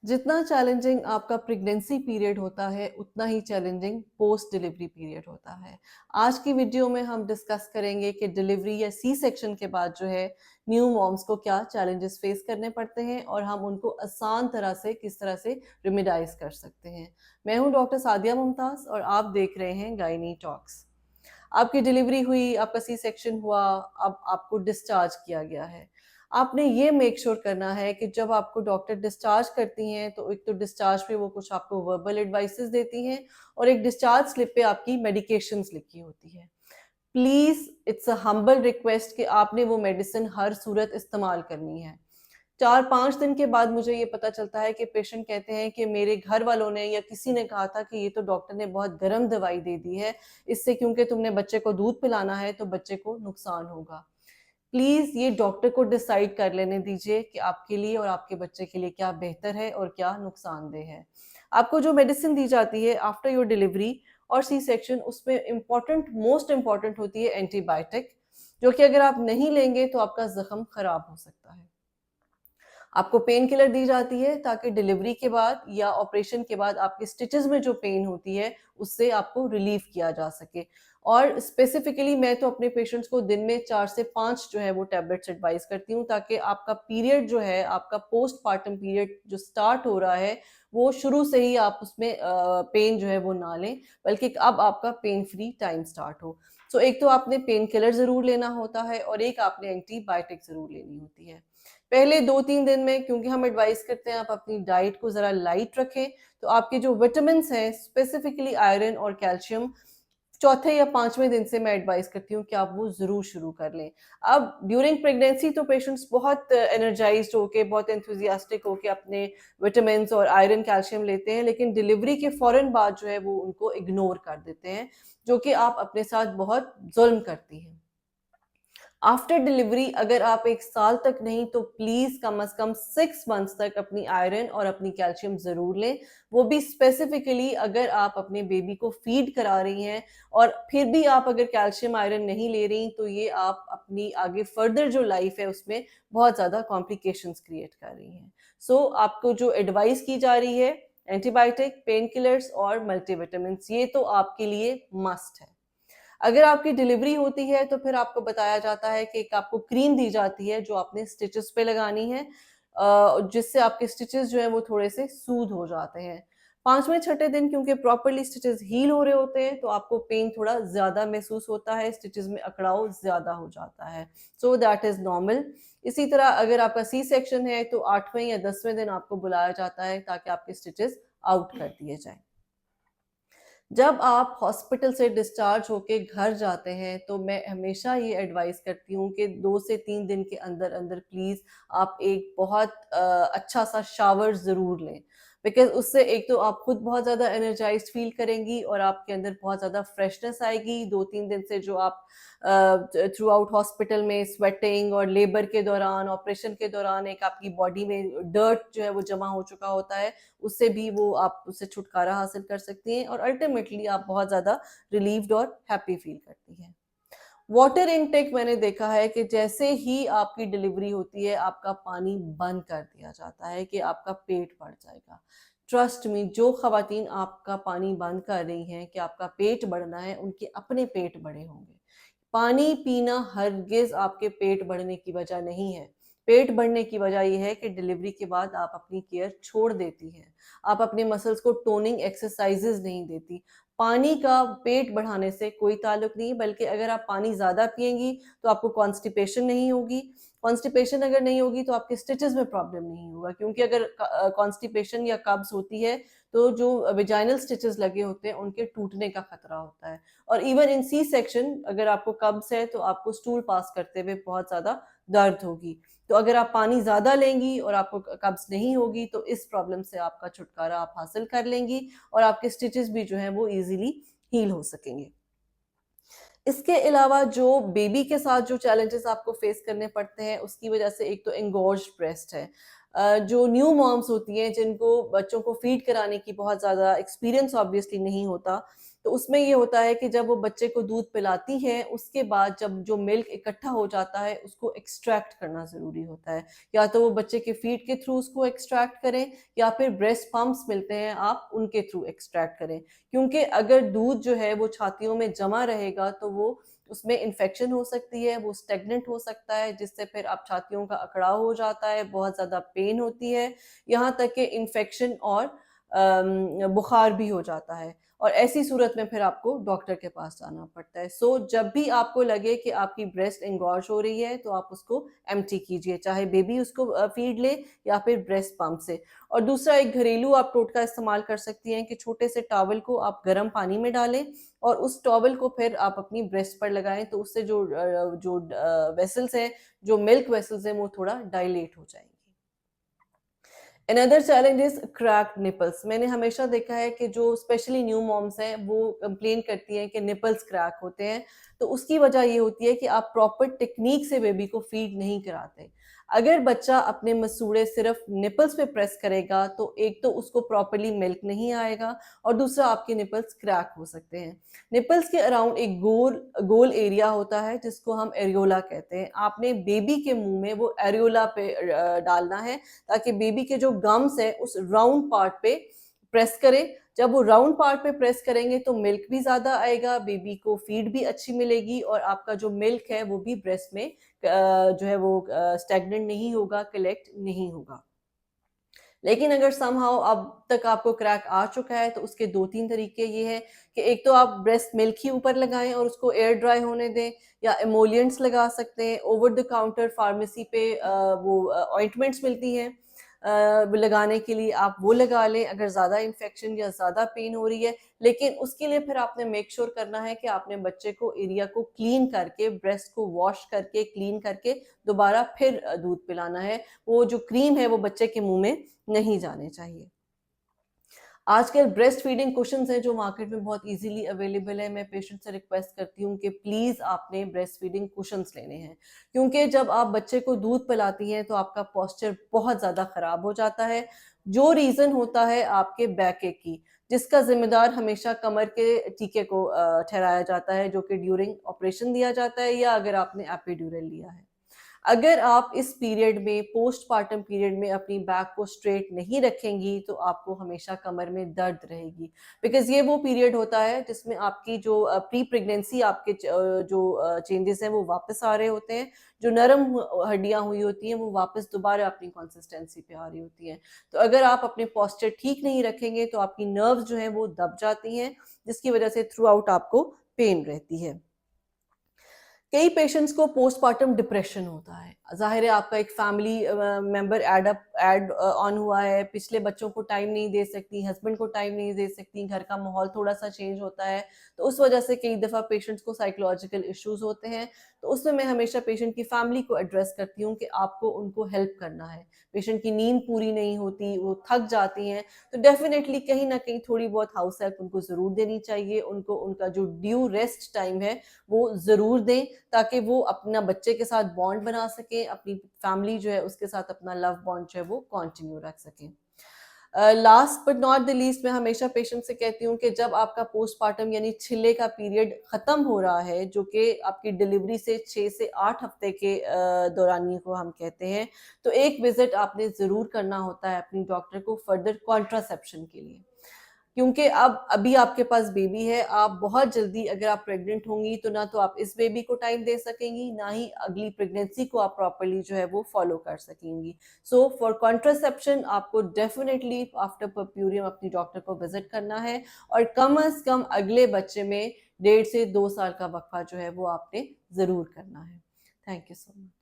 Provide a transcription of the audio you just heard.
जितना चैलेंजिंग आपका pregnancy period होता है, उतना ही चैलेंजिंग पोस्ट डिलीवरी पीरियड होता है। आज की वीडियो में हम डिस्कस करेंगे कि डिलीवरी या सी सेक्शन के बाद जो है न्यू मॉम्स को क्या चैलेंजेस फेस करने पड़ते हैं और हम उनको आसान तरह से किस तरह से रिमेडाइज कर सकते हैं। मैं हूं डॉक्टर सादिया मुमताज और आप देख रहे हैं गायनी टॉक्स। आपकी डिलीवरी हुई, आपका सी सेक्शन हुआ, अब आपको डिस्चार्ज किया गया है। आपने ये मेक श्योर करना है कि जब आपको डॉक्टर डिस्चार्ज करती हैं तो एक तो डिस्चार्ज पे वो कुछ आपको वर्बल एडवाइसेस देती हैं और एक डिस्चार्ज स्लिप पे आपकी मेडिकेशंस लिखी होती है। Please it's a humble request कि आपने वो मेडिसिन हर सूरत इस्तेमाल करनी है। 4-5 दिन के बाद मुझे ये पता चलता है कि पेशेंट कहते हैं कि मेरे घर वालों ने या किसी ने कहा था कि ये तो डॉक्टर ने बहुत गर्म दवाई दे दी है, इससे क्योंकि तुमने बच्चे को दूध पिलाना है तो बच्चे को नुकसान होगा। प्लीज ये डॉक्टर को डिसाइड कर लेने दीजिए कि आपके लिए और आपके बच्चे के लिए क्या बेहतर है और क्या नुकसानदेह है। आपको जो मेडिसिन दी जाती है आफ्टर योर डिलीवरी और सी सेक्शन, उसमें इम्पॉर्टेंट मोस्ट इम्पॉर्टेंट होती है एंटीबायोटिक, जो कि अगर आप नहीं लेंगे तो आपका जख्म खराब हो सकता है। आपको पेन किलर दी जाती है ताकि डिलीवरी के बाद या ऑपरेशन के बाद आपके स्टिचेस में जो पेन होती है उससे आपको रिलीफ किया जा सके। और स्पेसिफिकली मैं तो अपने पेशेंट्स को दिन में 4 से 5 जो है वो टैबलेट्स एडवाइस करती हूँ, ताकि आपका पीरियड जो है, आपका पोस्टपार्टम पीरियड जो स्टार्ट हो रहा है, वो शुरू से ही आप उसमें पेन जो है वो ना लें, बल्कि अब आपका पेन फ्री टाइम स्टार्ट हो। सो एक तो आपने पेन किलर जरूर लेना होता है और एक आपने एंटीबायोटिक जरूर लेनी होती है। पहले 2-3 दिन में, क्योंकि हम एडवाइस करते हैं आप अपनी डाइट को ज़रा लाइट रखें, तो आपके जो विटामिन हैं, स्पेसिफिकली आयरन और कैल्शियम, चौथे या 5वें दिन से मैं एडवाइस करती हूँ कि आप वो ज़रूर शुरू कर लें। अब ड्यूरिंग प्रेगनेंसी तो पेशेंट्स बहुत एनर्जाइज्ड होके, बहुत एंथुसियास्टिक होके अपने विटामिन्स और आयरन कैल्शियम लेते हैं, लेकिन डिलीवरी के फ़ौरन बाद जो है वो उनको इग्नोर कर देते हैं, जो कि आप अपने साथ बहुत ज़ुल्म करती हैं। आफ्टर डिलीवरी अगर आप 1 साल तक नहीं तो प्लीज कम से कम 6 मंथ्स तक अपनी आयरन और अपनी कैल्शियम जरूर लें। वो भी स्पेसिफिकली अगर आप अपने बेबी को फीड करा रही हैं और फिर भी आप अगर कैल्शियम आयरन नहीं ले रही, तो ये आप अपनी आगे फर्दर जो लाइफ है उसमें बहुत ज़्यादा कॉम्प्लिकेशंस क्रिएट कर रही हैं। सो आपको जो एडवाइस की जा रही है, एंटीबायोटिक, पेन किलर्स और मल्टीविटामिन, ये तो आपके लिए मस्ट है। अगर आपकी डिलीवरी होती है तो फिर आपको बताया जाता है कि एक आपको क्रीम दी जाती है जो आपने स्टिचेस पे लगानी है, जिससे आपके स्टिचेस जो हैं वो थोड़े से सूद हो जाते हैं। 5वें-6ठे दिन क्योंकि प्रॉपर्ली स्टिचेस हील हो रहे होते हैं तो आपको पेन थोड़ा ज़्यादा महसूस होता है, स्टिचेस में अकड़ाव ज़्यादा हो जाता है। So that is normal. इसी तरह अगर आपका सी सेक्शन है तो 8वें या 10वें दिन आपको बुलाया जाता है ताकि आपके स्टिचेस आउट कर दिए जाएँ। जब आप हॉस्पिटल से डिस्चार्ज होके घर जाते हैं तो मैं हमेशा ये एडवाइस करती हूँ कि 2 से 3 दिन के अंदर अंदर प्लीज आप एक बहुत अच्छा सा शावर जरूर लें, बिकॉज उससे एक तो आप खुद बहुत ज़्यादा एनर्जाइज्ड फील करेंगी और आपके अंदर बहुत ज़्यादा फ्रेशनेस आएगी। 2-3 दिन से जो आप थ्रू आउट हॉस्पिटल में स्वेटिंग और लेबर के दौरान, ऑपरेशन के दौरान एक आपकी बॉडी में डर्ट जो है वो जमा हो चुका होता है, उससे भी वो आप उससे छुटकारा हासिल कर सकती हैं और अल्टीमेटली आप बहुत ज़्यादा रिलीव्ड और हैप्पी फील करती हैं। वाटर इनटेक मैंने देखा है कि जैसे ही आपकी डिलीवरी होती है आपका पानी बंद कर दिया जाता है कि आपका पेट बढ़ जाएगा। ट्रस्ट मी, जो खवातीन आपका पानी बंद कर रही हैं कि आपका पेट बढ़ना है, उनके अपने पेट बड़े होंगे। पानी पीना हरगिज आपके पेट बढ़ने की वजह नहीं है। पेट बढ़ने की वजह यह है कि डिलीवरी के बाद आप अपनी केयर छोड़ देती हैं, आप अपने मसल्स को टोनिंग एक्सरसाइजेज नहीं देती। पानी का पेट बढ़ाने से कोई ताल्लुक नहीं, बल्कि अगर आप पानी ज़्यादा पिएंगी तो आपको कॉन्स्टिपेशन नहीं होगी। कॉन्स्टिपेशन अगर नहीं होगी तो आपके स्टिचेस में प्रॉब्लम नहीं होगा, क्योंकि अगर कॉन्स्टिपेशन या कब्ज होती है तो जो विजाइनल स्टिचेस लगे होते हैं उनके टूटने का खतरा होता है। और इवन इन सी सेक्शन अगर आपको कब्ज है तो आपको स्टूल पास करते हुए बहुत ज़्यादा दर्द होगी। तो अगर आप पानी ज़्यादा लेंगी और आपको कब्ज नहीं होगी तो इस प्रॉब्लम से आपका छुटकारा आप हासिल कर लेंगी और आपके स्टिचेस भी जो हैं वो इजीली हील हो सकेंगे। इसके अलावा जो बेबी के साथ जो चैलेंजेस आपको फेस करने पड़ते हैं उसकी वजह से एक तो एंगोर्ज्ड ब्रेस्ट है। जो न्यू मॉम्स होती हैं जिनको बच्चों को फीड कराने की बहुत ज़्यादा एक्सपीरियंस ऑब्वियसली नहीं होता, तो उसमें ये होता है कि जब वो बच्चे को दूध पिलाती हैं, उसके बाद जब जो मिल्क इकट्ठा हो जाता है उसको एक्सट्रैक्ट करना ज़रूरी होता है। या तो वो बच्चे के फीड के थ्रू उसको एक्सट्रैक्ट करें या फिर ब्रेस्ट पंप्स मिलते हैं, आप उनके थ्रू एक्सट्रैक्ट करें। क्योंकि अगर दूध जो है वो छातियों में जमा रहेगा तो वो उसमें इन्फेक्शन हो सकती है, वो स्टेगनेंट हो सकता है, जिससे फिर आप छातियों का अकड़ाव हो जाता है, बहुत ज़्यादा पेन होती है, यहाँ तक कि इन्फेक्शन और बुखार भी हो जाता है। और ऐसी सूरत में फिर आपको डॉक्टर के पास जाना पड़ता है। सो जब भी आपको लगे कि आपकी ब्रेस्ट एंगॉर्ज हो रही है तो आप उसको एम्प्टी कीजिए, चाहे बेबी उसको फीड ले या फिर ब्रेस्ट पंप से। और दूसरा एक घरेलू आप टोटका इस्तेमाल कर सकती हैं कि छोटे से टॉवल को आप गर्म पानी में डालें और उस टॉवल को फिर आप अपनी ब्रेस्ट पर लगाएं, तो उससे जो वेसल्स हैं, जो मिल्क वेसल्स हैं, वो थोड़ा डायलेट हो जाएंगे। Another challenge is cracked nipples. मैंने हमेशा देखा है कि जो स्पेशली न्यू मॉम्स हैं वो कंप्लेन करती हैं कि निपल्स क्रैक होते हैं। तो उसकी वजह ये होती है कि आप प्रॉपर टेक्निक से बेबी को फीड नहीं कराते। अगर बच्चा अपने मसूड़े सिर्फ निपल्स पे प्रेस करेगा तो एक तो उसको प्रॉपरली मिल्क नहीं आएगा और दूसरा आपके निपल्स क्रैक हो सकते हैं। निपल्स के अराउंड एक गोल गोल एरिया होता है जिसको हम एरियोला कहते हैं। आपने बेबी के मुंह में वो एरियोला पे डालना है ताकि बेबी के जो गम्स है उस राउंड पार्ट पे प्रेस करें। जब वो राउंड पार्ट पे प्रेस करेंगे तो मिल्क भी ज्यादा आएगा, बेबी को फीड भी अच्छी मिलेगी और आपका जो मिल्क है वो भी ब्रेस्ट में जो है वो स्टेगनेंट नहीं होगा, कलेक्ट नहीं होगा। लेकिन अगर समहाउ अब तक आपको क्रैक आ चुका है तो उसके 2-3 तरीके ये हैं कि एक तो आप ब्रेस्ट मिल्क ही ऊपर लगाएं और उसको एयर ड्राई होने दें, या एमोलिएंट्स लगा सकते हैं। ओवर द काउंटर फार्मेसी पे वो ऑइंटमेंट्स मिलती हैं लगाने के लिए, आप वो लगा लें अगर ज़्यादा इन्फेक्शन या ज़्यादा पेन हो रही है। लेकिन उसके लिए फिर आपने मेक श्योर करना है कि आपने बच्चे को एरिया को क्लीन करके, ब्रेस्ट को वॉश करके, क्लीन करके दोबारा फिर दूध पिलाना है। वो जो क्रीम है वो बच्चे के मुंह में नहीं जाने चाहिए। आजकल ब्रेस्ट फीडिंग कुशन्स हैं जो मार्केट में बहुत इजीली अवेलेबल है। मैं पेशेंट से रिक्वेस्ट करती हूँ कि प्लीज़ आपने ब्रेस्ट फीडिंग कुशन्स लेने हैं, क्योंकि जब आप बच्चे को दूध पिलाती हैं तो आपका पोस्चर बहुत ज़्यादा ख़राब हो जाता है, जो रीज़न होता है आपके बैक एक की, जिसका ज़िम्मेदार हमेशा कमर के टीके को ठहराया जाता है, जो कि ड्यूरिंग ऑपरेशन दिया जाता है या अगर आपने एपिड्यूरल लिया है। अगर आप इस पीरियड में, पोस्टपार्टम पीरियड में अपनी बैक को स्ट्रेट नहीं रखेंगी तो आपको हमेशा कमर में दर्द रहेगी। बिकॉज ये वो पीरियड होता है जिसमें आपकी जो प्री प्रेगनेंसी आपके जो चेंजेस हैं वो वापस आ रहे होते हैं, जो नरम हड्डियां हुई होती हैं वो वापस दोबारा अपनी कंसिस्टेंसी पे आ रही होती हैं। तो अगर आप अपने पोस्चर ठीक नहीं रखेंगे तो आपकी नर्व्स जो हैं वो दब जाती हैं, जिसकी वजह से थ्रू आउट आपको पेन रहती है। कई पेशेंट्स को पोस्टपार्टम डिप्रेशन होता है। ज़ाहिर है आपका एक फैमिली मेंबर ऐड ऑन हुआ है, पिछले बच्चों को टाइम नहीं दे सकती, हस्बैंड को टाइम नहीं दे सकती, घर का माहौल थोड़ा-सा चेंज होता है, तो उस वजह से कई दफ़ा पेशेंट्स को साइकोलॉजिकल इश्यूज़ होते हैं। तो उसमें मैं हमेशा पेशेंट की फैमिली को एड्रेस करती हूँ कि आपको उनको हेल्प करना है। पेशेंट की नींद पूरी नहीं होती, वो थक जाती हैं, तो डेफ़िनेटली कहीं न कहीं थोड़ी बहुत हाउस हेल्प उनको ज़रूर देनी चाहिए। उनको उनका जो ड्यू रेस्ट टाइम है, वो ज़रूर दें ताकि वो अपना बच्चे के साथ बॉन्ड बना सकें, अपनी फैमिली जो है उसके साथ अपना लव बॉन्ड जो है वो कंटिन्यू रख सकें। Last but not the least, मैं हमेशा पेशेंट से कहती हूँ कि जब आपका पोस्टपार्टम यानी छिले का पीरियड खत्म हो रहा है, जो कि आपकी डिलीवरी से 6 से 8 हफ्ते के दौरानिए को हम कहते हैं, तो एक विजिट आपने ज़रूर करना होता है अपनी डॉक्टर को फर्दर कॉन्ट्रासेप्शन के लिए। क्योंकि अब अभी आपके पास बेबी है, आप बहुत जल्दी अगर आप प्रेग्नेंट होंगी तो ना तो आप इस बेबी को टाइम दे सकेंगी, ना ही अगली प्रेगनेंसी को आप प्रॉपर्ली जो है वो फॉलो कर सकेंगी। सो फॉर कॉन्ट्रासेप्शन आपको डेफिनेटली आफ्टर पर्प्यूरियम अपनी डॉक्टर को विजिट करना है और कम अज कम अगले बच्चे में 1.5 से 2 साल का वक्फा जो है वो आपने ज़रूर करना है। Thank you so much.